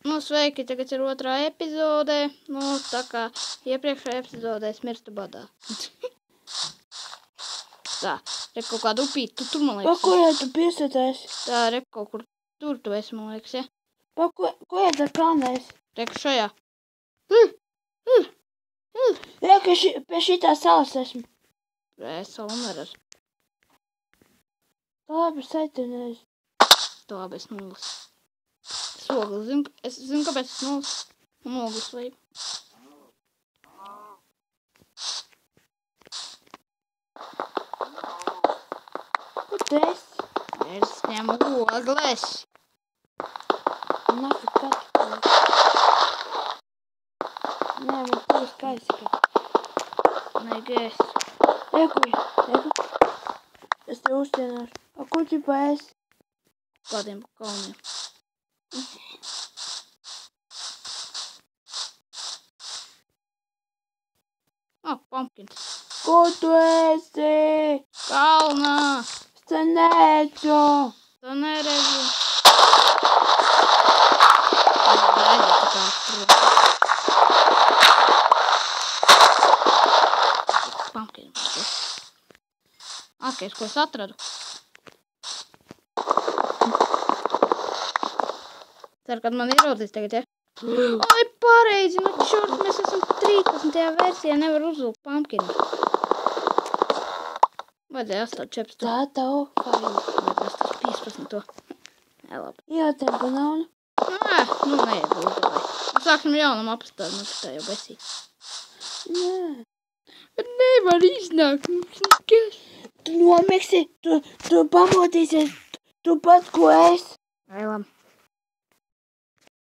Nu, sveiki, tagad ir otrā epizode. Nu, tā kā iepriekšējā epizodē es mirstu badā. Tā, rep kaut kādu upīti, tu tur, man liekas. Pa kurā tu piesēties? Tā, rep kaut kur tur tu esi, man liekas, ja? Pa kurā tu kalnēs? Rep šajā. Jā, ka pie šitā salas esmu. Es savu neredzu. Labi, saitinies. Tā labi, es nulles. Es zinu, kāpēc es nulles. Nulles lību. Kur tu esi? Es ņemu ogles. Nafi katru. Nē, man tu skaisi. Negēs. Egu. Es te uztienāšu. A, kur tu pa esi? Kādiem kalniem. Pumpkins. Kur tu esi? Kalnā. Es te neredzu. Tu neredzi. Pumpkins. Ākais, ko es atradu. Ceru, kad man ierodīs tagad, ja? Ai, pareizi, nu čort, mēs esam 13. versijā, nevar uzlūkt pumpkinu. Vajadzēja atstāt 14. Tā tev faini. Vajadzēja atstāt 15. Jā, labi. Ietēm banānu. Nē, nu neiedūdāju. Sāksim jaunam apstāju, nu tā jau besīs. Nē. Bet nevar iznākt, mums nekas. Tu nomiksi, tu pamodīsies, tu pat ko esi. Vai labi.